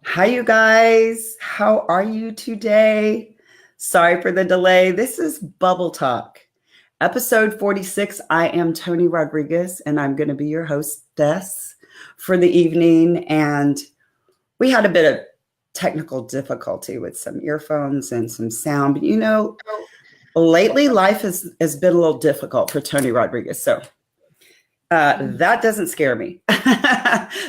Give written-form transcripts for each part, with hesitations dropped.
Hi, you guys. How are you today? Sorry for the delay. This is Bubble Talk, episode 46. I am Toni Rodriguez, and I'm going to be your hostess for the evening. And we had a bit of technical difficulty with some earphones and some sound. But lately life has been a little difficult for Toni Rodriguez. So that doesn't scare me.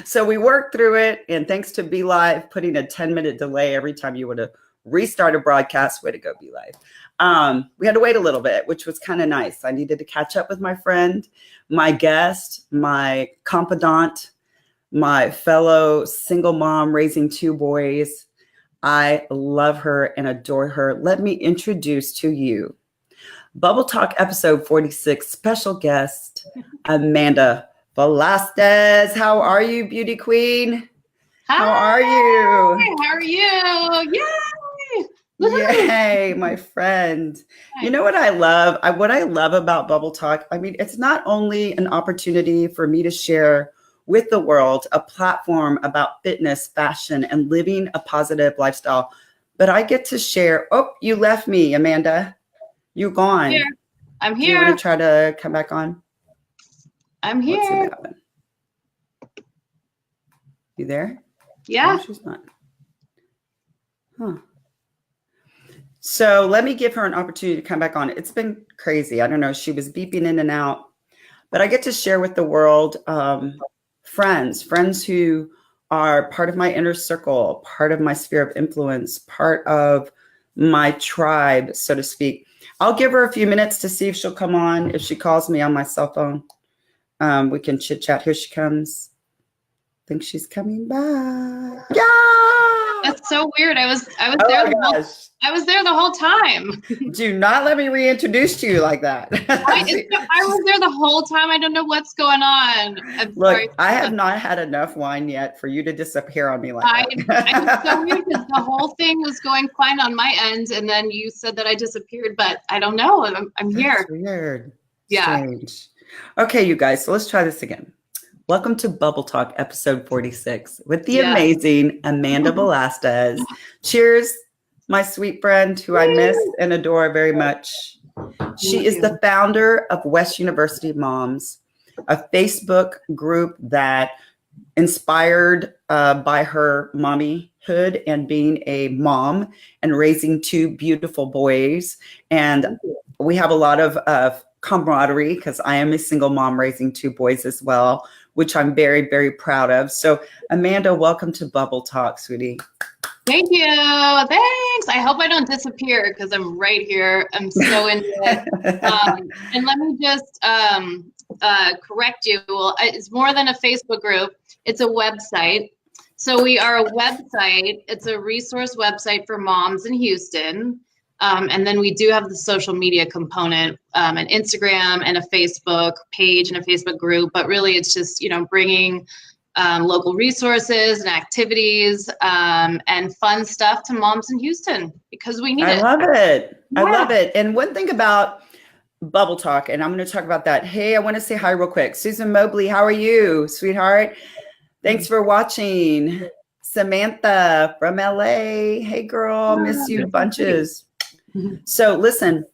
So we worked through it. And thanks to Be Live, putting a 10-minute delay every time you would have restart a broadcast. Way to go, Be Live. We had to wait a little bit, which was kind of nice. I needed to catch up with my friend, my guest, my confidant, my fellow single mom raising two boys. I love her and adore her. Let me introduce to you Bubble Talk episode 46, special guest, Amanda Velasquez. How are you, beauty queen? Hi. How are you? How are you? Yay! Yay, my friend. You know what I love? What I love about Bubble Talk, I mean, it's not only an opportunity for me to share with the world a platform about fitness, fashion, and living a positive lifestyle, but I get to share. Oh, you left me, Amanda. You're gone. I'm here. Do you want to try to come back on? I'm here. What's going to happen? You there? Yeah. No, she's not. Huh. So let me give her an opportunity to come back on. It's been crazy. I don't know. She was beeping in and out, but I get to share with the world friends who are part of my inner circle, part of my sphere of influence, part of my tribe, so to speak. I'll give her a few minutes to see if she'll come on. If she calls me on my cell phone, we can chit chat. Here she comes. I think she's coming back. Yeah. That's so weird. I was there the whole time. Do not let me reintroduce you like that. I was there the whole time. I don't know what's going on. Look, I have not had enough wine yet for you to disappear on me like that. I was so weird because the whole thing was going fine on my end, and then you said that I disappeared, but I don't know. I'm here. That's weird. Yeah. Strange. Okay, you guys. So let's try this again. Welcome to Bubble Talk, episode 46, with the amazing Amanda Velasquez. Cheers, my sweet friend who I miss and adore very much. She is the founder of West University Moms, a Facebook group that inspired by her mommyhood and being a mom and raising two beautiful boys. And we have a lot of camaraderie because I am a single mom raising two boys as well, which I'm very, very proud of. So Amanda, welcome to Bubble Talk, sweetie. Thank you. Thanks. I hope I don't disappear because I'm right here. I'm so into it. And let me just correct you. Well, it's more than a Facebook group. It's a website. So we are a website. It's a resource website for moms in Houston. And then we do have the social media component, an Instagram and a Facebook page and a Facebook group. But really, it's just, bringing local resources and activities and fun stuff to moms in Houston because we need it. I love it. Yeah. I love it. And one thing about Bubble Talk, and I'm going to talk about that. Hey, I want to say hi real quick. Susan Mobley, how are you, sweetheart? Thanks for watching. Samantha from LA. Hey, girl. Miss you bunches. So listen,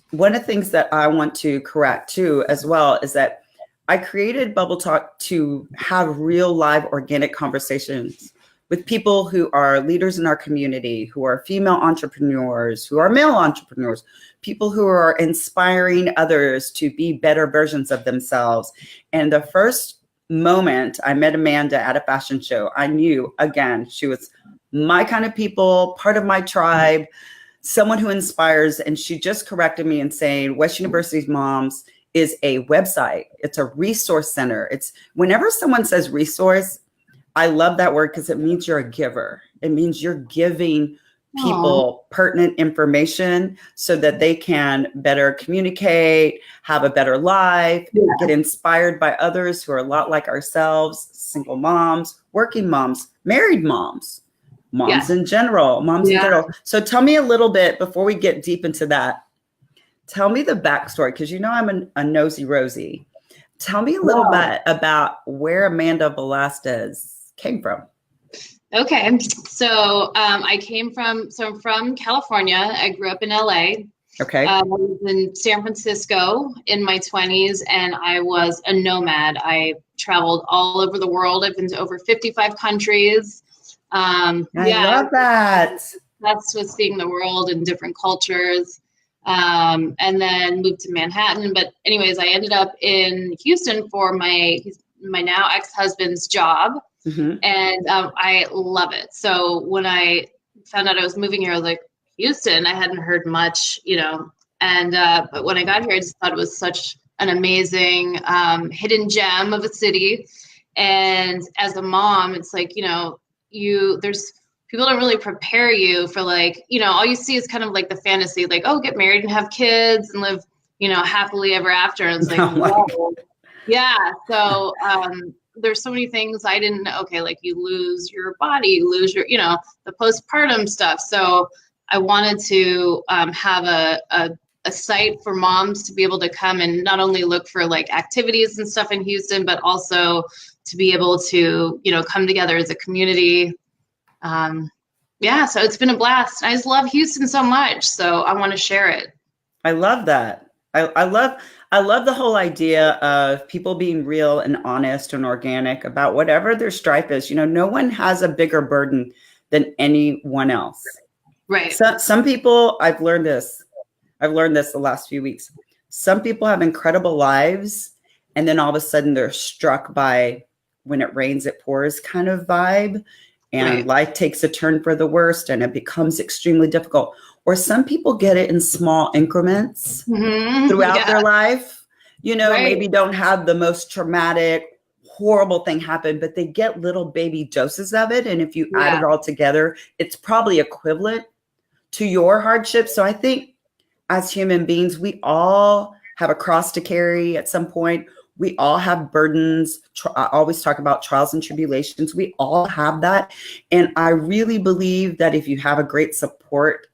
one of the things that I want to correct too as well is that I created Bubble Talk to have real live organic conversations with people who are leaders in our community, who are female entrepreneurs, who are male entrepreneurs, people who are inspiring others to be better versions of themselves. And the first moment I met Amanda at a fashion show, I knew, again, she was my kind of people, part of my tribe, someone who inspires. And she just corrected me in saying West University's Moms is a website. It's a resource center. It's whenever someone says resource, I love that word because it means you're a giver. It means you're giving people pertinent information so that they can better communicate, have a better life, get inspired by others who are a lot like ourselves, single moms, working moms, married moms, in general, moms in general. So tell me a little bit before we get deep into that. Tell me the backstory, because I'm a nosy Rosie. Tell me a little bit about where Amanda Velasquez came from. Okay. So I'm from California. I grew up in LA. Okay. I was in San Francisco in my 20s, and I was a nomad. I traveled all over the world. I've been to over 55 countries. I love that. That's with seeing the world and different cultures. And then moved to Manhattan. But anyways, I ended up in Houston for my now ex-husband's job. Mm-hmm. And I love it. So when I found out I was moving here, I was like, Houston, I hadn't heard much, and but when I got here, I just thought it was such an amazing hidden gem of a city. And as a mom, it's like, there's people don't really prepare you for, like, all you see is kind of like the fantasy, like, oh, get married and have kids and live, happily ever after. And it's like, whoa. Yeah. So there's so many things I didn't know. Okay, like you lose your body, you lose your, the postpartum stuff. So I wanted to have a site for moms to be able to come and not only look for like activities and stuff in Houston, but also to be able to, come together as a community. Yeah, so it's been a blast. I just love Houston so much, so I want to share it. I love that. I love the whole idea of people being real and honest and organic about whatever their stripe is. No one has a bigger burden than anyone else. Right. So, some people, I've learned this the last few weeks. Some people have incredible lives, and then all of a sudden they're struck by when it rains, it pours kind of vibe, and life takes a turn for the worst, and it becomes extremely difficult. Or some people get it in small increments throughout their life, maybe don't have the most traumatic, horrible thing happen, but they get little baby doses of it. And if you add it all together, it's probably equivalent to your hardship. So I think as human beings, we all have a cross to carry at some point. We all have burdens. I always talk about trials and tribulations. We all have that. And I really believe that if you have a great support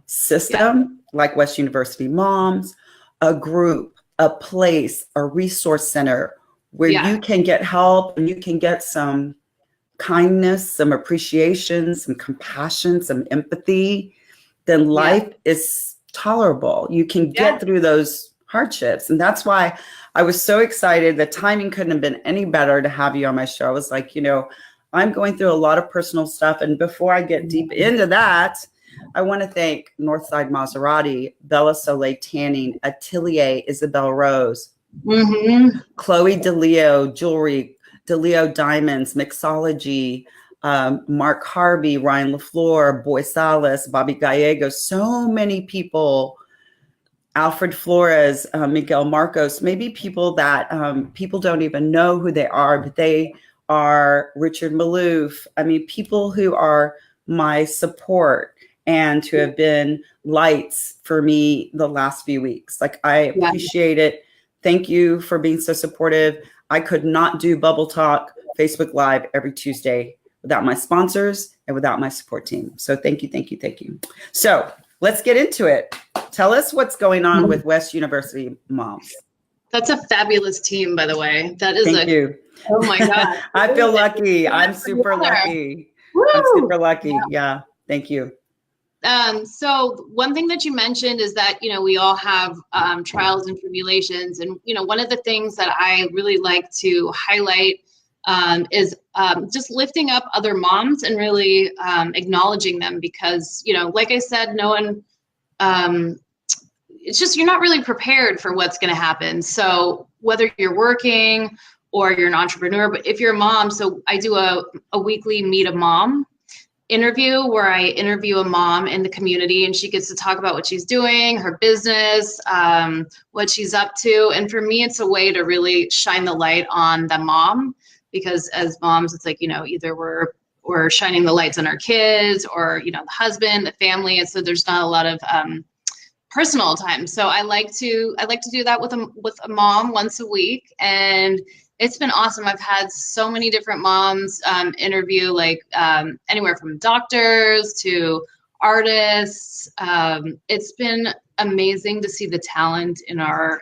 system like West University Moms, a group, a place, a resource center where you can get help and you can get some kindness, some appreciation, some compassion, some empathy, then life is tolerable. You can get through those hardships. And that's why I was so excited. The timing couldn't have been any better to have you on my show. I was like, I'm going through a lot of personal stuff. And before I get deep into that, I want to thank Northside Maserati, Bella Soleil Tanning, Atelier Isabel Rose, Chloe DeLeo Jewelry, DeLeo Diamonds, Mixology, Mark Harvey, Ryan LaFleur, Boy Salas, Bobby Gallego, so many people, Alfred Flores, Miguel Marcos, maybe people that people don't even know who they are, but they are Richard Malouf. I mean, people who are my support and who have been lights for me the last few weeks. Like, I appreciate it. Thank you for being so supportive. I could not do Bubble Talk Facebook Live every Tuesday without my sponsors and without my support team. So thank you, thank you, thank you. So let's get into it. Tell us what's going on with West University Moms. That's a fabulous team, by the way. That is Thank you. Oh my God. I feel lucky. I'm super lucky. Woo! I'm super lucky. Yeah. Thank you. So one thing that you mentioned is that, we all have trials and tribulations. And, one of the things that I really like to highlight is just lifting up other moms and really acknowledging them because, like I said, no one, it's just, you're not really prepared for what's going to happen. So whether you're working or you're an entrepreneur, but if you're a mom, so I do a weekly Meet a Mom interview where I interview a mom in the community and she gets to talk about what she's doing, her business, what she's up to. And for me, it's a way to really shine the light on the mom, because as moms, it's like, either we're shining the lights on our kids or, the husband, the family. And so there's not a lot of personal time. So I like to do that with a mom once a week. And it's been awesome. I've had so many different moms interview, like anywhere from doctors to artists. It's been amazing to see the talent in our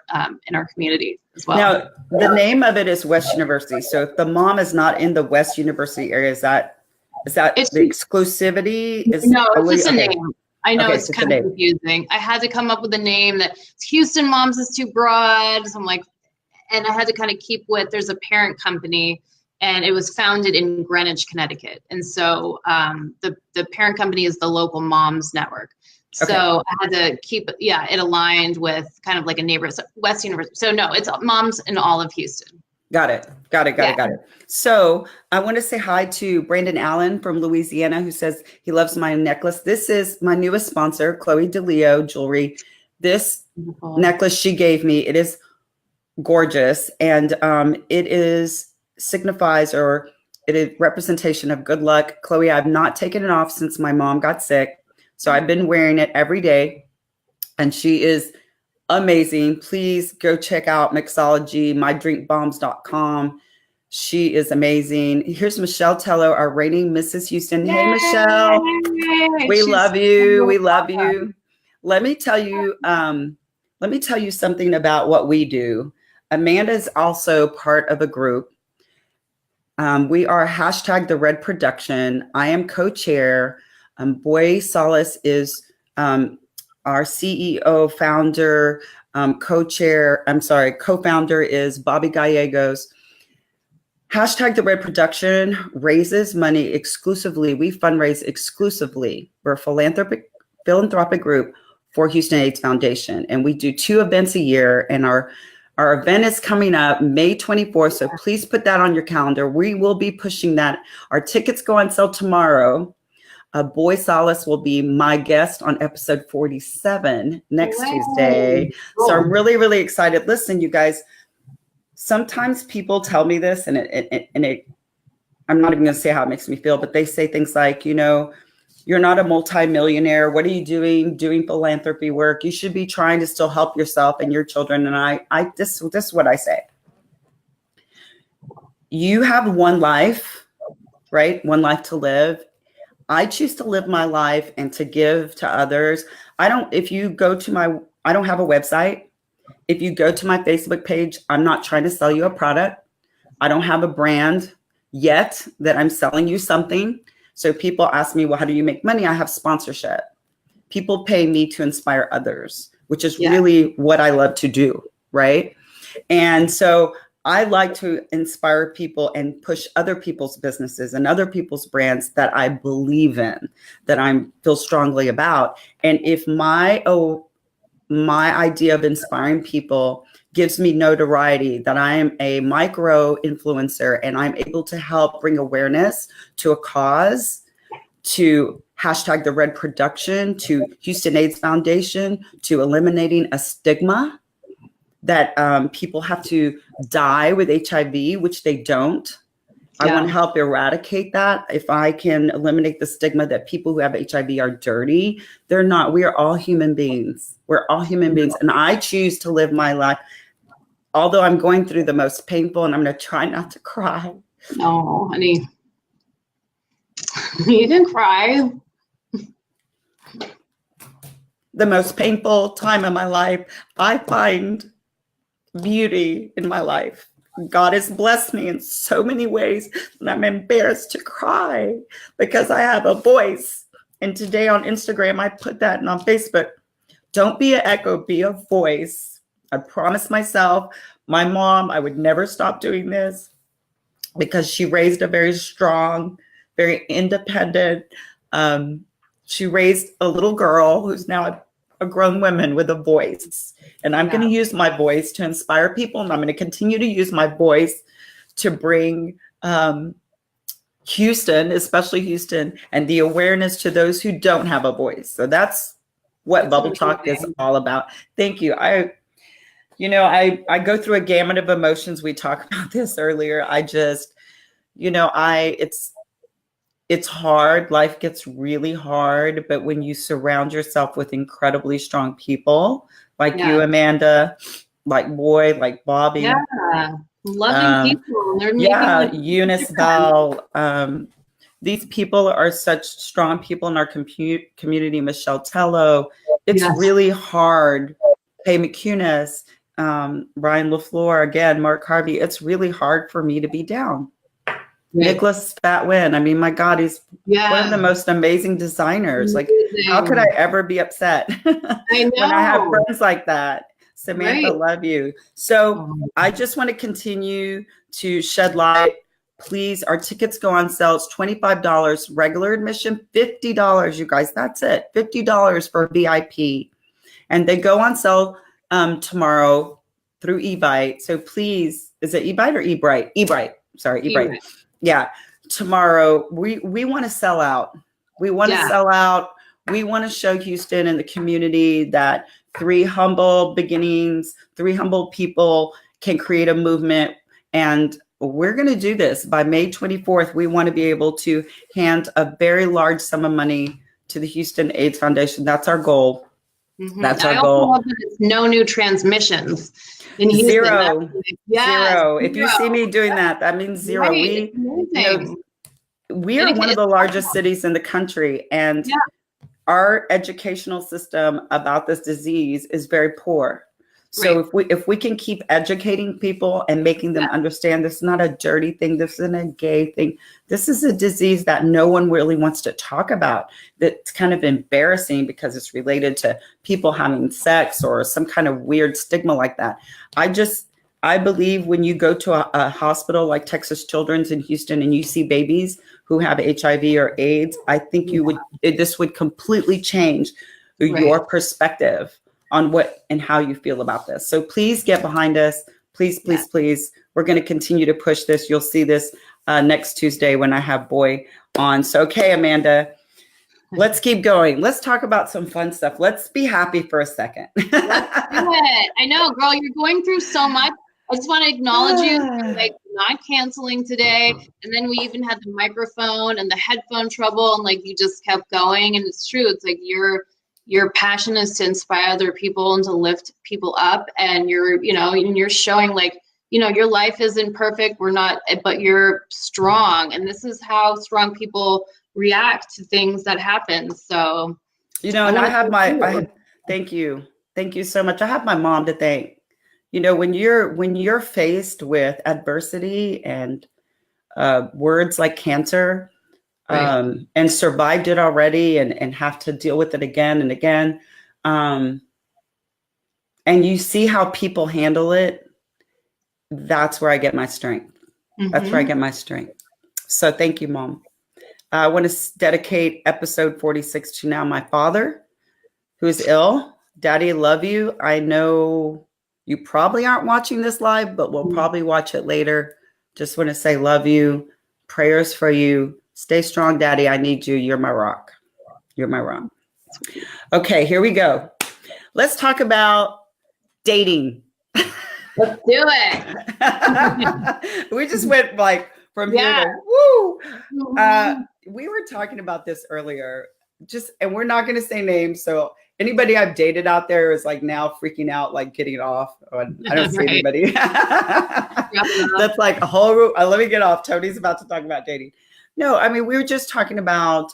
community as well. Now, the name of it is West University. So if the mom is not in the West University area, is that Is that It's the exclusivity? no, it's just a okay. name. I know Okay, it's just kind a of name. confusing. I had to come up with a name that Houston Moms is too broad. So I'm like, and I had to kind of keep with, there's a parent company and it was founded in Greenwich, Connecticut. And so the parent company is the local moms network. Okay. So I had to keep, it aligned with kind of like a neighbor, West University. So no, it's moms in all of Houston. Got it. So I want to say hi to Brandon Allen from Louisiana, who says he loves my necklace. This is my newest sponsor, Chloe DeLeo Jewelry. This necklace she gave me, it is gorgeous. And it signifies, or it is representation of good luck. Chloe, I've not taken it off since my mom got sick. So I've been wearing it every day. And she is amazing. Please go check out Mixology, mydrinkbombs.com. She is amazing. Here's Michelle Tello, our reigning Mrs. Houston. Yay! Hey, Michelle. We love you. We love you. Let me tell you something about what we do. Amanda is also part of a group. We are hashtag the Red Production. I am co-chair. Boy Solace is our CEO, founder, co-founder is Bobby Gallegos. Hashtag the Red Production raises money exclusively. We fundraise exclusively. We're a philanthropic group for Houston AIDS Foundation. And we do 2 events a year. And our event is coming up May 24th. So please put that on your calendar. We will be pushing that. Our tickets go on sale tomorrow. Boy Solace will be my guest on episode 47 next Tuesday. Cool. So I'm really, really excited. Listen, you guys, sometimes people tell me this and I'm not even going to say how it makes me feel, but they say things like, you're not a multimillionaire. What are you doing philanthropy work? You should be trying to still help yourself and your children. And this is what I say. You have one life, right? One life to live. I choose to live my life and to give to others. I don't have a website. If you go to my Facebook page, I'm not trying to sell you a product. I don't have a brand yet that I'm selling you something. So people ask me, well, how do you make money? I have sponsorship. People pay me to inspire others, which is really what I love to do, right? And so I like to inspire people and push other people's businesses and other people's brands that I believe in, that I feel strongly about. And if my idea of inspiring people gives me notoriety, that I am a micro influencer and I'm able to help bring awareness to a cause, to hashtag the Red Production, to Houston AIDS Foundation, to eliminating a stigma that people have to die with HIV, which they don't. Yeah. I want to help eradicate that. If I can eliminate the stigma that people who have HIV are dirty, they're not. We are all human beings. We're all human beings. And I choose to live my life, although I'm going through the most painful, and I'm going to try not to cry. No, honey. You can cry. The most painful time of my life, I find beauty in my life. God has blessed me in so many ways, and I'm embarrassed to cry because I have a voice. And today on Instagram, I put that, and on Facebook, don't be an echo, be a voice. I promised myself, my mom, I would never stop doing this because she raised a very strong, very independent. She raised a little girl who's now a grown woman with a voice. And I'm going to use my voice to inspire people. And I'm going to continue to use my voice to bring Houston, especially Houston, and the awareness to those who don't have a voice. So that's what Bubble Talk is all about. Thank you. I go through a gamut of emotions. We talked about this earlier. It's hard. Life gets really hard. But when you surround yourself with incredibly strong people like you, Amanda, like Boy, like Bobby. Yeah. Loving people. Eunice Bell. These people are such strong people in our community. Michelle Tello. It's really hard. Hey, McCunis, Brian LaFleur, again, Mark Harvey. It's really hard for me to be down. Nicholas Fatwin. I mean, my God, he's one of the most amazing designers. Like, how could I ever be upset I know. when I have friends like that? Samantha, love you. So I just want to continue to shed light. Please, our tickets go on sale. It's $25 regular admission, $50, you guys. That's it. $50 for VIP. And they go on sale tomorrow through eBite. So please, is it eBite or eBrite? eBrite. Sorry, eBrite. Yeah. Tomorrow, we want to sell out. We want to sell out. We want to show Houston and the community that 3 humble beginnings, 3 humble people can create a movement. And we're going to do this by May 24th. We want to be able to hand a very large sum of money to the Houston AIDS Foundation. That's our goal. That's our goal. Love that it's no new transmissions in Houston. Zero. Zero. If you see me doing that, that means zero. Right. We are one of the largest cities in the country, and our educational system about this disease is very poor. So if we can keep educating people and making them understand this is not a dirty thing, this isn't a gay thing, this is a disease that no one really wants to talk about. That's kind of embarrassing because it's related to people having sex or some kind of weird stigma like that. I believe when you go to a hospital like Texas Children's in Houston and you see babies who have HIV or AIDS, I think this would completely change your perspective on what and how you feel about this. So please get behind us. Please, please, please. We're going to continue to push this. You'll see this next Tuesday when I have Boy on. So, okay, Amanda, let's keep going. Let's talk about some fun stuff. Let's be happy for a second. Let's do it. I know, girl, you're going through so much. I just want to acknowledge you for, like, not canceling today. And then we even had the microphone and the headphone trouble, and like you just kept going. And it's true. It's like your passion is to inspire other people and to lift people up. And you're showing, like, your life isn't perfect. We're not, but you're strong. And this is how strong people react to things that happen. So, and thank you. Thank you so much. I have my mom to thank. When you're faced with adversity and words like cancer, and survived it already and have to deal with it again and again. And you see how people handle it. That's where I get my strength. That's where I get my strength. So thank you, Mom. I want to dedicate episode 46 to now my father, who is ill. Daddy, love you. I know you probably aren't watching this live, but we'll probably watch it later. Just want to say love you. Prayers for you. Stay strong, Daddy. I need you. You're my rock. You're my rock. Okay, here we go. Let's talk about dating. Let's do it. We just went like from here to woo. We were talking about this earlier, and we're not going to say names. So anybody I've dated out there is like now freaking out, like getting off. I don't see anybody. That's like a whole, let me get off. Tony's about to talk about dating. No, I mean, we were just talking about,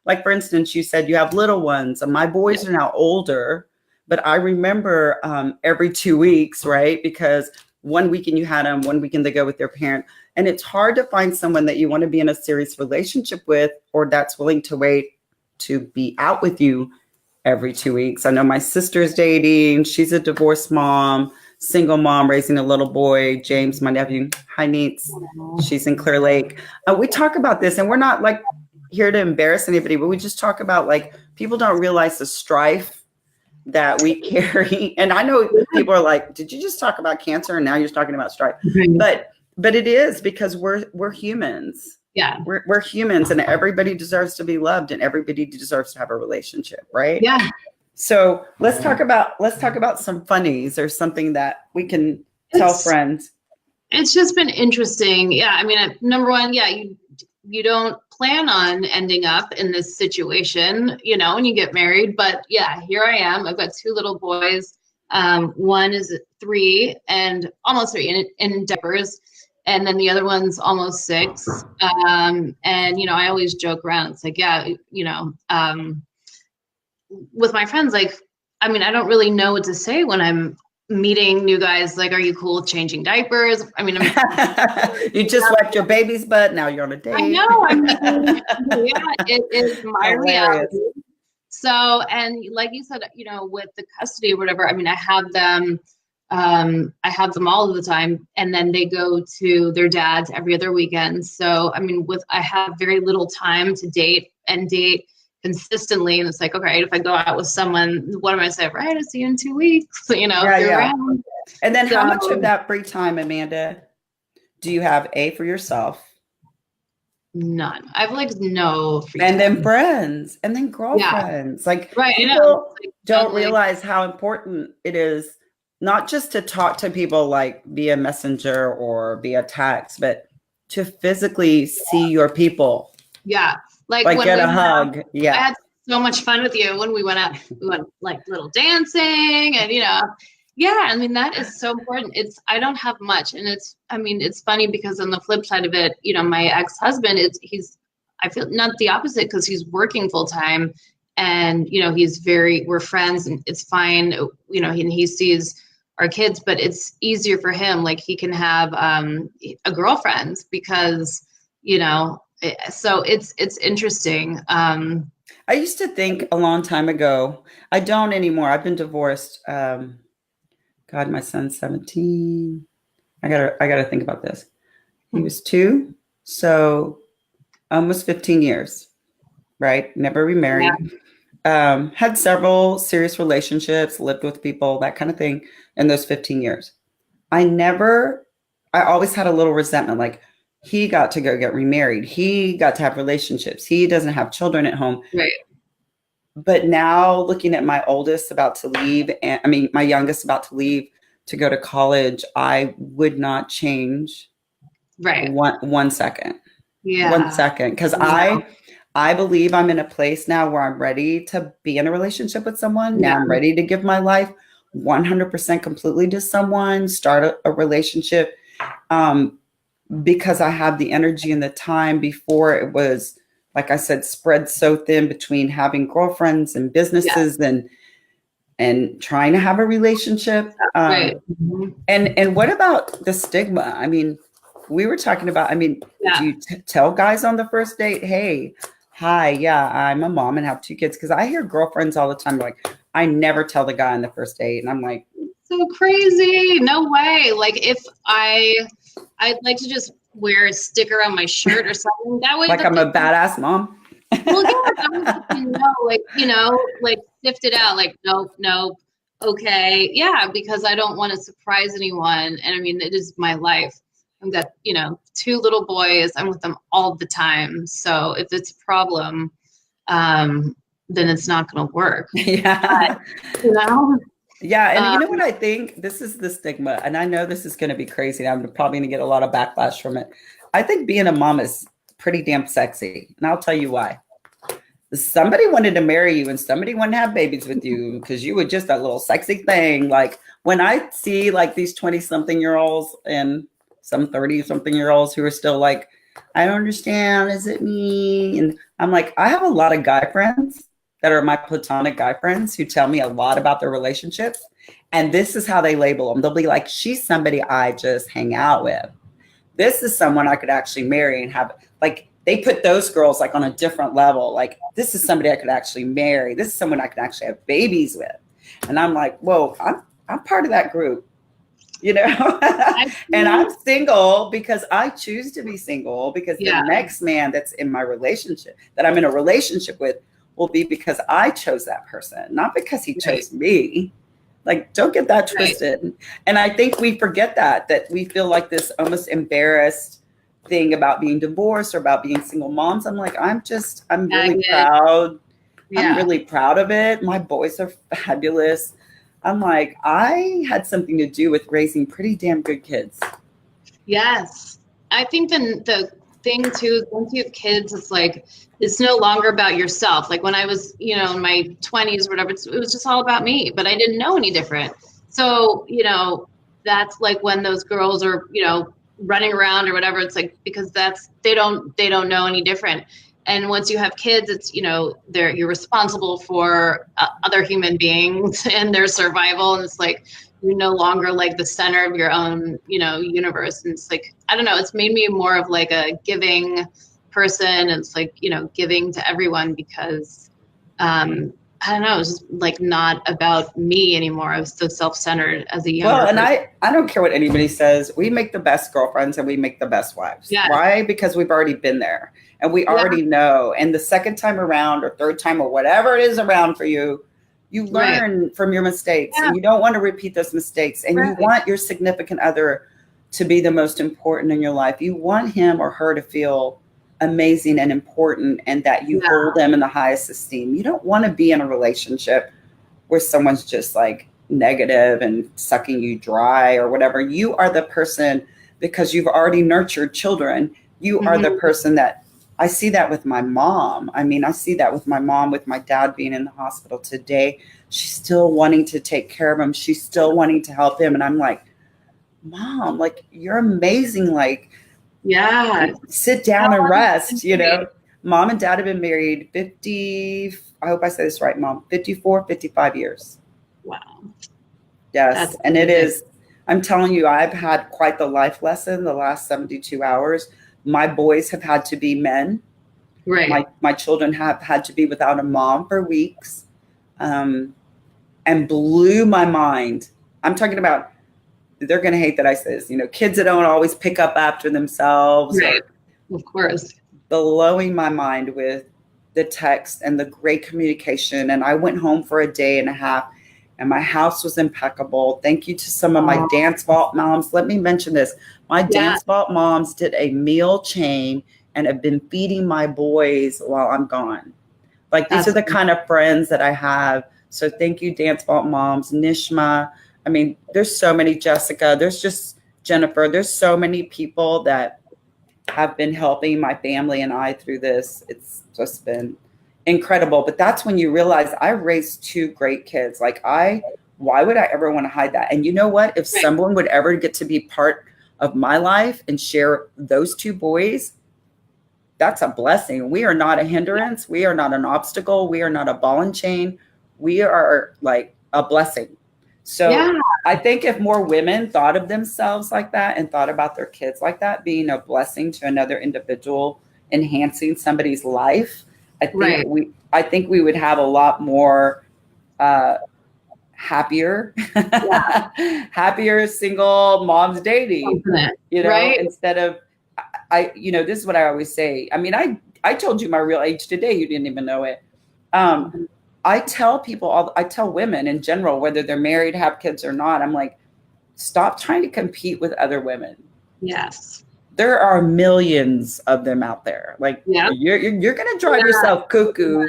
like, for instance, you said you have little ones, and my boys are now older, but I remember every 2 weeks, right? Because one weekend you had them, one weekend they go with their parent. And it's hard to find someone that you want to be in a serious relationship with, or that's willing to wait to be out with you every 2 weeks. I know my sister's dating. She's a divorced mom, single mom, raising a little boy. James, my nephew, hi, Neats. She's in Clear Lake. We talk about this, and we're not like here to embarrass anybody, but we just talk about, like, people don't realize the strife that we carry. And I know people are like, did you just talk about cancer and now you're talking about strife? But it is because we're humans. Yeah. We're humans, and everybody deserves to be loved, and everybody deserves to have a relationship, right? Yeah. So let's talk about some funnies or something that we can tell friends. It's just been interesting. Yeah. I mean, number one, you don't plan on ending up in this situation, when you get married, but yeah, here I am. I've got 2 little boys. One is 3 and almost 3 in diapers. And then the other one's almost 6. And, I always joke around. It's like, with my friends, like, I mean, I don't really know what to say when I'm meeting new guys, like, are you cool with changing diapers? I mean, You just wiped your baby's butt. Now you're on a date. I know. I mean, yeah, it is my Hilarious. reality. So, and like you said, you know, with the custody or whatever, I mean, I have them all of the time, and then they go to their dads every other weekend. So, I mean, I have very little time to date consistently. And it's like, okay, if I go out with someone, what am I saying? Right. I'll see you in 2 weeks, you know, if you're around. And then how much of that free time, Amanda, do you have for yourself? None. I've like no free time. Then friends, and then girlfriends. Like, right, people don't realize how important it is, not just to talk to people like via messenger or via text, but to physically see your people. Yeah. Like when get a hug. I had so much fun with you when we went out. We went like little dancing, and, you know, yeah, I mean, that is so important. I don't have much. And it's funny because on the flip side of it, you know, my ex-husband, I feel not the opposite, because he's working full time, and, you know, we're friends, and it's fine. You know, and he sees our kids, but it's easier for him. Like, he can have a girlfriend because, you know, so it's interesting. I used to think a long time ago, I don't anymore. I've been divorced. God, my son's 17. I gotta think about this. He was 2, so almost 15 years, right? Never remarried. Yeah. Had several serious relationships, lived with people, that kind of thing in those 15 years. I always had a little resentment, like, he got to go get remarried. He got to have relationships. He doesn't have children at home. Right. But now, looking at my oldest about to leave, and my youngest about to leave to go to college, I would not change one second. Yeah. 1 second. Because I believe I'm in a place now where I'm ready to be in a relationship with someone. Now I'm ready to give my life 100% completely to someone, start a relationship, because I have the energy and the time. Before, it was, like I said, spread so thin between having girlfriends and businesses and trying to have a relationship. Right. And what about the stigma? I mean, we were talking about, do you tell guys on the first date, hey, hi, yeah, I'm a mom and have 2 kids? Because I hear girlfriends all the time, like, I never tell the guy on the first date. And I'm like, so crazy. No way. Like, if I'd like to just wear a sticker on my shirt or something. That way, like, I'm a badass mom. Well, yeah, like sift it out. Like, nope, okay, yeah, because I don't want to surprise anyone, and I mean, it is my life. I've got 2 little boys. I'm with them all the time. So if it's a problem, then it's not going to work. Yeah. But, yeah. And you know what I think? This is the stigma. And I know this is going to be crazy. I'm probably going to get a lot of backlash from it. I think being a mom is pretty damn sexy. And I'll tell you why. Somebody wanted to marry you and somebody wanted to have babies with you because you were just that little sexy thing. Like, when I see like these 20-something-year-olds and some 30-something-year-olds who are still like, I don't understand, is it me? And I'm like, I have a lot of guy friends that are my platonic guy friends who tell me a lot about their relationships. And this is how they label them. They'll be like, she's somebody I just hang out with. This is someone I could actually marry and have, like, they put those girls like on a different level. Like, this is somebody I could actually marry. This is someone I could actually have babies with. And I'm like, whoa, I'm part of that group, and I'm single because I choose to be single, because the next man that's in my relationship, that I'm in a relationship with, will be because I chose that person, not because he chose me. Like, don't get that twisted. Right. And I think we forget that we feel like this almost embarrassed thing about being divorced or about being single moms. I'm like, I'm really proud. Yeah. I'm really proud of it. My boys are fabulous. I'm like, I had something to do with raising pretty damn good kids. Yes. I think the thing too, is once you have kids, it's like, it's no longer about yourself. Like, when I was, in my 20s or whatever, it was just all about me, but I didn't know any different. So, that's like when those girls are, running around or whatever, it's like, because they don't know any different. And once you have kids, it's, you're responsible for other human beings and their survival. And it's like, you're no longer like the center of your own, universe. And it's like, I don't know, it's made me more of like a giving person. It's like, giving to everyone because, I don't know, it's just like not about me anymore. I was so self-centered as a younger Well, and person. I don't care what anybody says. We make the best girlfriends and we make the best wives. Yeah. Why? Because we've already been there and we already know. And the second time around or third time or whatever it is around for you, you learn from your mistakes and you don't want to repeat those mistakes. And you want your significant other to be the most important in your life. You want him or her to feel amazing and important and that you hold them in the highest esteem. You don't want to be in a relationship where someone's just like negative and sucking you dry or whatever. You are the person, because you've already nurtured children. You are the person that I see that with my mom. I mean, I see that with my mom, with my dad being in the hospital today. She's still wanting to take care of him. She's still wanting to help him. And I'm like, Mom, like, you're amazing. Like, sit down and rest, Mom and Dad have been married 50, I hope I say this right, Mom, 54, 55 years. Wow. Yes. That's and it is, I'm telling you, I've had quite the life lesson the last 72 hours. My boys have had to be men. Right. My children have had to be without a mom for weeks, and blew my mind. I'm talking about, they're going to hate that I say this, kids that don't always pick up after themselves. Right. Of course. Blowing my mind with the text and the great communication. And I went home for a day and a half and my house was impeccable. Thank you to some of my dance vault moms. Let me mention this. My dance vault moms did a meal chain and have been feeding my boys while I'm gone. Like, these are the kind of friends that I have. So thank you, dance vault moms, Nishma. I mean, there's so many, Jessica, there's just Jennifer, there's so many people that have been helping my family and I through this. It's just been incredible. But that's when you realize I raised two great kids. Like, why would I ever want to hide that? And you know what? If someone would ever get to be part of my life and share those two boys, that's a blessing. We are not a hindrance. We are not an obstacle. We are not a ball and chain. We are like a blessing. So I think if more women thought of themselves like that and thought about their kids like that, being a blessing to another individual, enhancing somebody's life, I think we would have a lot more happier single moms dating, instead of, this is what I always say. I mean, I told you my real age today. You didn't even know it. I tell people, I tell women in general, whether they're married, have kids or not, I'm like, stop trying to compete with other women. Yes. There are millions of them out there. Like, you're going to drive yourself cuckoo,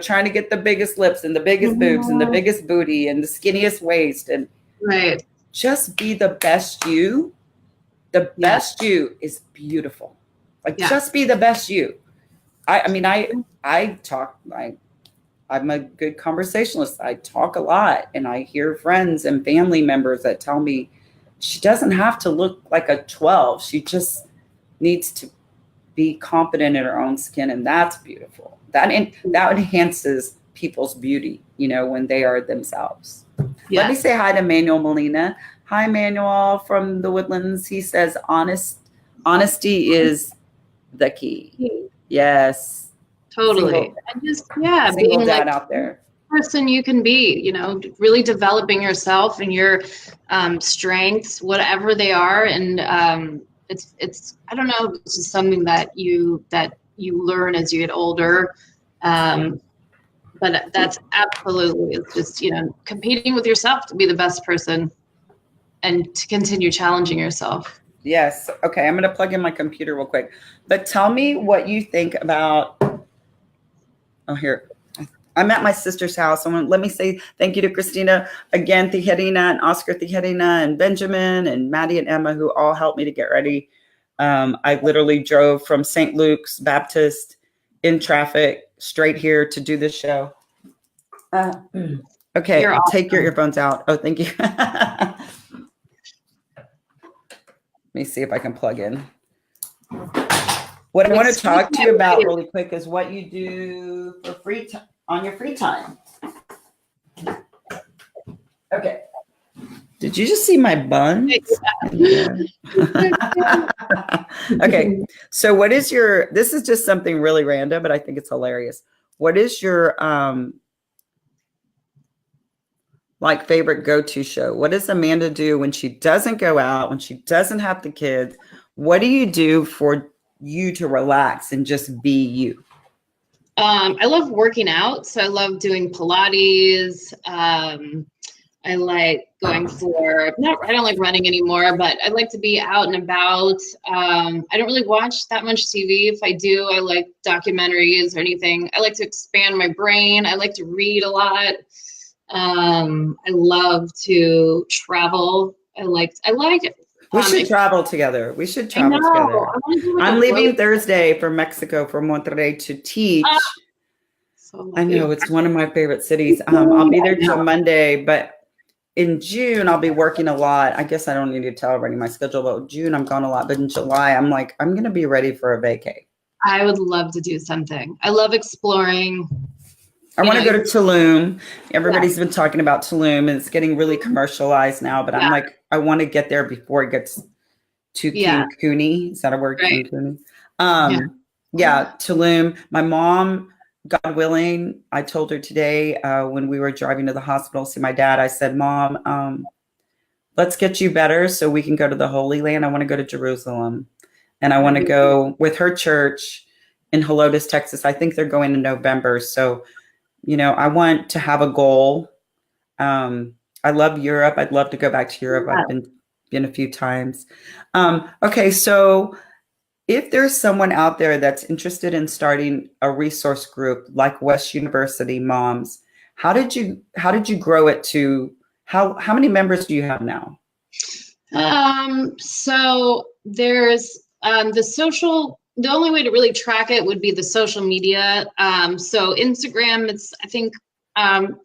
trying to get the biggest lips and the biggest boobs and the biggest booty and the skinniest waist. And just be the best you. The best you is beautiful. Like, just be the best you. I talk, I'm a good conversationalist. I talk a lot and I hear friends and family members that tell me she doesn't have to look like a 12. She just needs to be confident in her own skin. And that's beautiful. That enhances people's beauty, when they are themselves. Let me say hi to Manuel Molina. Hi, Manuel from the Woodlands. He says, honesty is the key. Yes. Totally. And just, being like out there. Person you can be, really developing yourself and your strengths, whatever they are. And it's I don't know, it's just something that you learn as you get older. But that's absolutely, it's just, competing with yourself to be the best person and to continue challenging yourself. Yes. Okay. I'm going to plug in my computer real quick, but tell me what you think about, here. I'm at my sister's house. Let me say thank you to Christina again, Tijerina and Oscar Tijerina and Benjamin and Maddie and Emma, who all helped me to get ready. I literally drove from St. Luke's Baptist in traffic straight here to do this show. Okay, You're awesome. Take your earphones out. Oh, thank you. Let me see if I can plug in. What I want to talk to you about really quick is what you do for free time on your free time. Okay. Did you just see my buns? Okay. So what is your, this is just something really random, but I think it's hilarious. What is your like favorite go-to show? What does Amanda do when she doesn't go out, when she doesn't have the kids? What do you do for you to relax and just be you? I love working out. So I love doing Pilates. I like going for, I don't like running anymore, but I like to be out and about. I don't really watch that much TV. If I do, I like documentaries or anything. I like to expand my brain. I like to read a lot. I love to travel. We should travel together. We should travel together. I'm leaving Thursday for Mexico, for Monterrey, to teach. So I know, it's one of my favorite cities. I'll be there till Monday, but in June, I'll be working a lot. I guess I don't need to tell everybody my schedule, but June, I'm gone a lot. But in July, I'm like, I'm going to be ready for a vacay. I would love to do something. I love exploring. I want to go to Tulum. Everybody's been talking about Tulum, and it's getting really commercialized now. But I'm like, I want to get there before it gets too Cancun-y. Is that a word? Right. Cancun-y? Tulum. My mom, God willing, I told her today when we were driving to the hospital to see my dad, I said, Mom, let's get you better so we can go to the Holy Land. I want to go to Jerusalem. And I want to go with her church in Helotes, Texas. I think they're going in November. So, you know, I want to have a goal. I love Europe. I'd love to go back to Europe. I've been a few times. Okay, so if there's someone out there that's interested in starting a resource group like West University Moms, how did you grow it to how many members do you have now? So there's the only way to really track it would be the social media. So Instagram, it's I think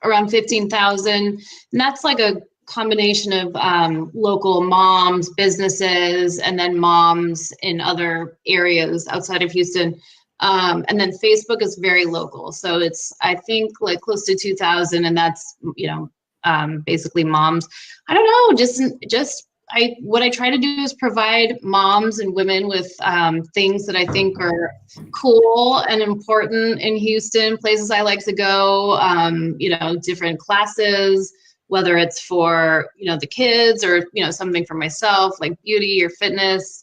around 15,000, and that's like a combination of local moms, businesses, and then moms in other areas outside of Houston. And then Facebook is very local. So it's, I think, like close to 2,000, and that's, you know, basically moms. I don't know, what I try to do is provide moms and women with things that I think are cool and important in Houston, places I like to go, you know, different classes, whether it's for, you know, the kids or, you know, something for myself, like beauty or fitness.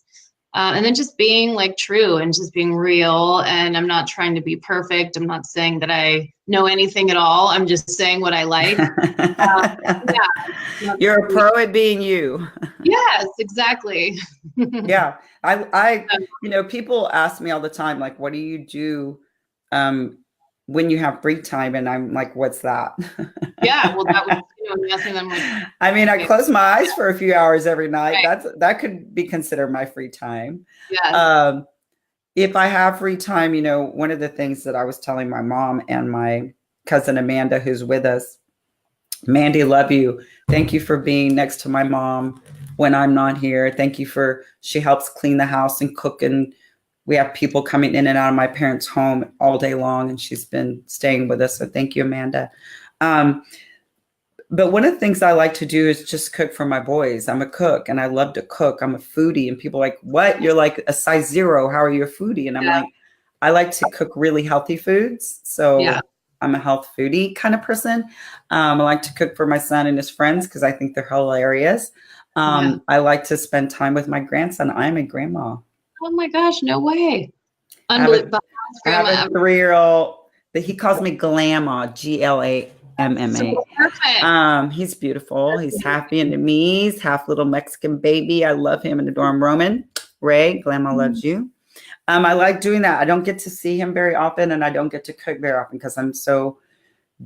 And then just being like true and just being real. And I'm not trying to be perfect. I'm not saying that I know anything at all. I'm just saying what I like. You're a pro at being you. Yes, exactly. Yeah. I you know, people ask me all the time, like, what do you do when you have free time? And I'm like, what's that? Yeah, well, that was, you know, nothing. I'm like, I mean, I close my eyes for a few hours every night. Right. That could be considered my free time. Yes. If I have free time, you know, one of the things that I was telling my mom and my cousin Amanda, who's with us, Mandy, love you. Thank you for being next to my mom when I'm not here. Thank you she helps clean the house and cook, and we have people coming in and out of my parents' home all day long, and she's been staying with us. So thank you, Amanda. But one of the things I like to do is just cook for my boys. I'm a cook and I love to cook. I'm a foodie, and people are like, what? You're like a size 0. How are you a foodie? And I'm like, I like to cook really healthy foods. So I'm a health foodie kind of person. I like to cook for my son and his friends because I think they're hilarious. I like to spend time with my grandson. I'm a grandma. Oh my gosh, no way. I have a 3-year-old that he calls me Glamma, Glamma. So perfect. He's beautiful. He's half Vietnamese, half little Mexican baby. I love him and adore him. Roman, Ray, Glamma loves you. I like doing that. I don't get to see him very often, and I don't get to cook very often because I'm so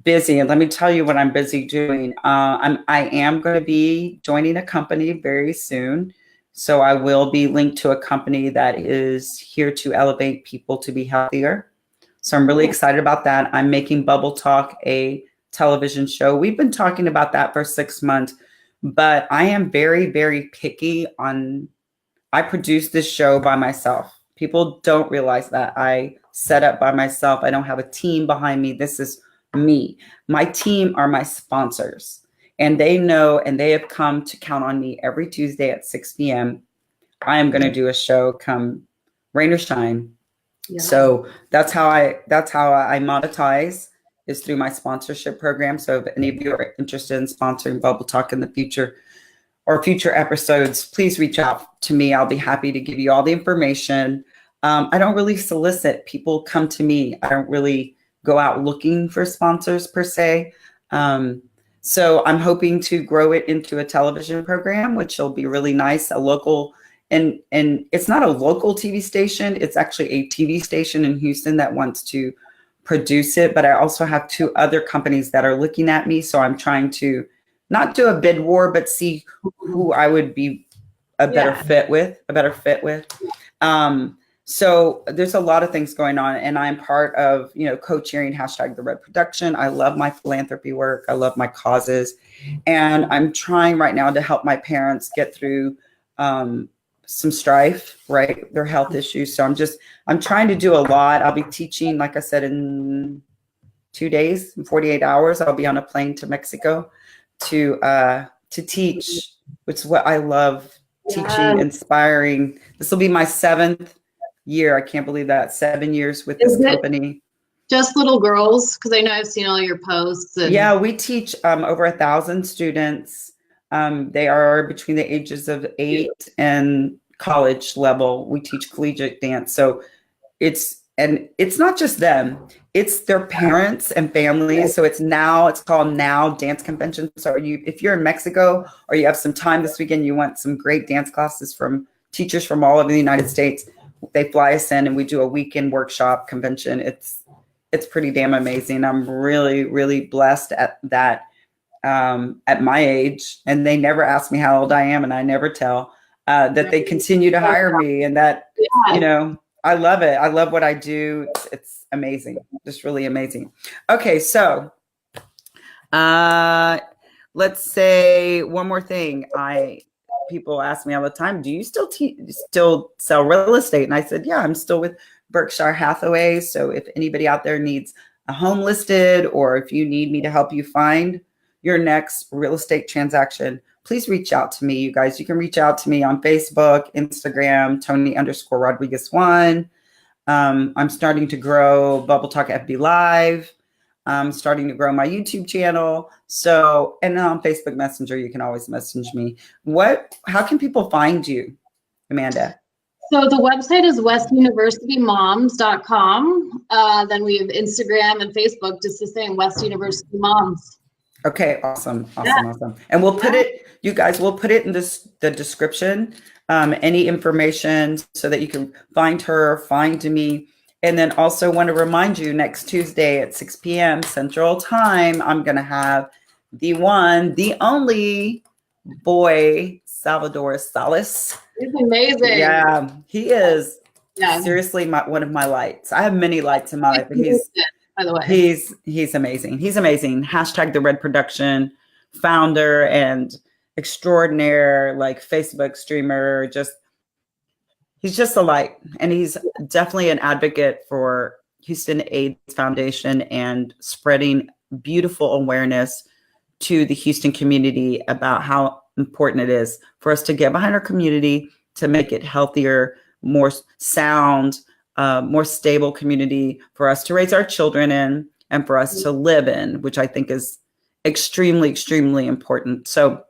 busy. And let me tell you what I'm busy doing. I am going to be joining a company very soon. So I will be linked to a company that is here to elevate people to be healthier. So I'm really excited about that. I'm making Bubble Talk a television show. We've been talking about that for 6 months, but I am very, very picky on, I produce this show by myself. People don't realize that I set up by myself. I don't have a team behind me. This is me. My team are my sponsors. And they know, and they have come to count on me every Tuesday at 6 p.m. I am going to do a show come rain or shine. Yeah. So that's how I monetize, is through my sponsorship program. So if any of you are interested in sponsoring Bubble Talk in the future or future episodes, please reach out to me. I'll be happy to give you all the information. I don't really solicit. People come to me. I don't really go out looking for sponsors per se. So I'm hoping to grow it into a television program, which will be really nice, a local, and it's not a local TV station. It's actually a TV station in Houston that wants to produce it. But I also have 2 other companies that are looking at me. So I'm trying to not do a bid war, but see who I would be a better fit with. So there's a lot of things going on, and I'm part of, co-chairing #the Red Production. I love my philanthropy work. I love my causes, and I'm trying right now to help my parents get through some strife, right? Their health issues. So I'm trying to do a lot. I'll be teaching, like I said, in 2 days, in 48 hours, I'll be on a plane to Mexico to teach, which is what I love, teaching, inspiring. This will be my 7th year. I can't believe that. 7 years with this company. Just little girls? Because I know I've seen all your posts. Yeah, we teach over 1,000 students. They are between the ages of 8 and college level. We teach collegiate dance. So it's not just them, it's their parents and families. So it's called Now Dance Convention. So if you're in Mexico or you have some time this weekend, you want some great dance classes from teachers from all over the United States, they fly us in and we do a weekend workshop convention. It's pretty damn amazing. I'm really, really blessed at that. At my age, and they never ask me how old I am, and I never tell, that they continue to hire me, and that, I love it. I love what I do. It's amazing. Just really amazing. Okay. So, let's say one more thing. People ask me all the time, do you still sell real estate? And I said, yeah, I'm still with Berkshire Hathaway. So if anybody out there needs a home listed, or if you need me to help you find your next real estate transaction, please reach out to me, you guys. You can reach out to me on Facebook, Instagram, Toni_Rodriguez1. I'm starting to grow Bubble Talk FB Live. I'm starting to grow my YouTube channel. So, and on Facebook Messenger, you can always message me. How can people find you, Amanda? So the website is westuniversitymoms.com. Then we have Instagram and Facebook, just the same, West University Moms. Okay, awesome. And we'll put it, you guys, we'll put it in the description, any information so that you can find her, find me. And then also want to remind you, next Tuesday at 6 p.m. Central Time, I'm going to have the one, the only boy, Salvador Salas. He's amazing. Yeah, he is seriously one of my lights. I have many lights in my life, but by the way, he's amazing. He's amazing. #the Red Production founder and extraordinaire, like Facebook streamer. He's just a light, and he's definitely an advocate for Houston AIDS Foundation and spreading beautiful awareness to the Houston community about how important it is for us to get behind our community to make it healthier, more sound, more stable community for us to raise our children in and for us to live in, which I think is extremely, extremely important. So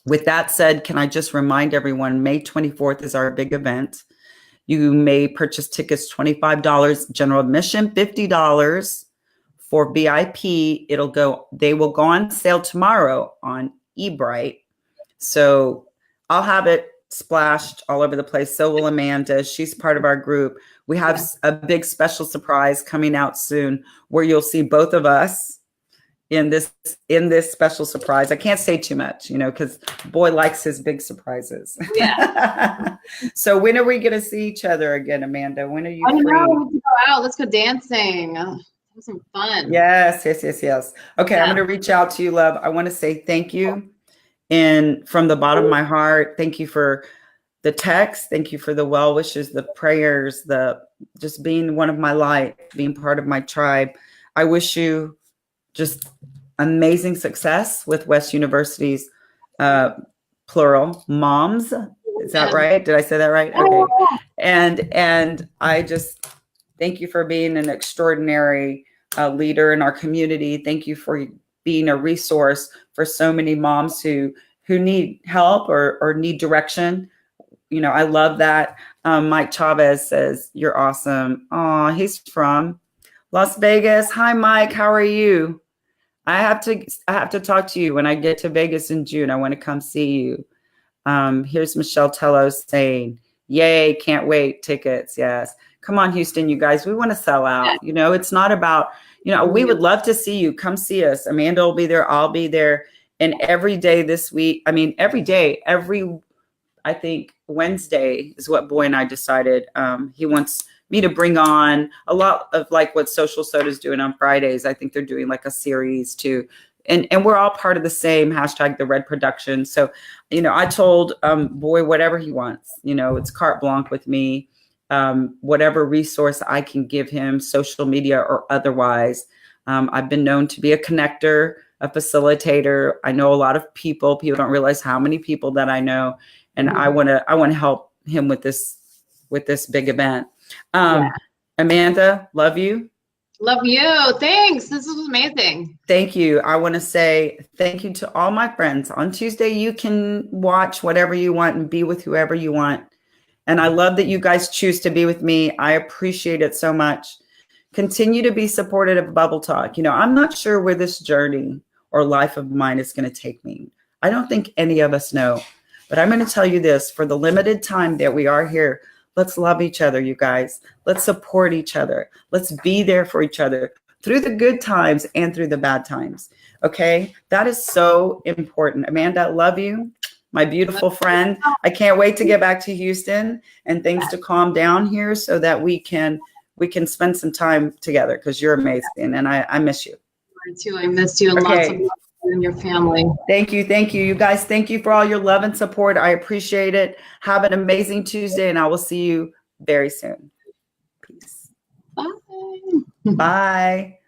with that said, can I just remind everyone, May 24th is our big event. You may purchase tickets, $25 general admission, $50 for VIP. They will go on sale tomorrow on eBrite. So I'll have it splashed all over the place. So will Amanda. She's part of our group. We have a big special surprise coming out soon where you'll see both of us in this special surprise. I can't say too much, because boy likes his big surprises. Yeah. So when are we going to see each other again, Amanda? When are you free? Know. Let's go out. Let's go dancing. Have some fun. Yes. Okay. I'm going to reach out to you, love. I want to say thank you. And from the bottom of my heart, thank you for the text. Thank you for the well wishes, the prayers, just being one of my light, being part of my tribe. I wish you just amazing success with West University's plural moms. Is that right? Did I say that right? Okay. And I just thank you for being an extraordinary leader in our community. Thank you for being a resource for so many moms who need help or need direction. You know, I love that. Mike Chavez says, you're awesome. Oh, he's from Las Vegas. Hi, Mike. How are you? I have to talk to you when I get to Vegas in June. I want to come see you. Here's Michelle Tello saying, yay, can't wait, tickets. Yes. Come on, Houston, you guys, we want to sell out. You know, it's not about, you know, we would love to see you. Come see us. Amanda will be there. I'll be there. And every day this week, I mean, every day, I think Wednesday is what Boy and I decided. He wants me to bring on a lot of like what Social Soda's doing on Fridays. I think they're doing like a series too. And we're all part of the same hashtag, the Red Production. So, you know, I told Boy whatever he wants, you know, it's carte blanche with me. Whatever resource I can give him, social media or otherwise. I've been known to be a connector, a facilitator. I know a lot of people. People don't realize how many people that I know. And I want to help him with this big event. Amanda, love you. Love you. Thanks. This was amazing. Thank you. I want to say thank you to all my friends. On Tuesday, you can watch whatever you want and be with whoever you want. And I love that you guys choose to be with me. I appreciate it so much. Continue to be supportive of Bubble Talk. You know, I'm not sure where this journey or life of mine is going to take me. I don't think any of us know. But I'm going to tell you this, for the limited time that we are here, let's love each other, you guys. Let's support each other. Let's be there for each other through the good times and through the bad times. Okay? That is so important. Amanda, love you. My beautiful friend. I can't wait to get back to Houston and things to calm down here so that we can spend some time together because you're amazing and I miss you. Me too. I miss you and lots of love and your family. Thank you. Thank you. You guys, thank you for all your love and support. I appreciate it. Have an amazing Tuesday and I will see you very soon. Peace. Bye. Bye.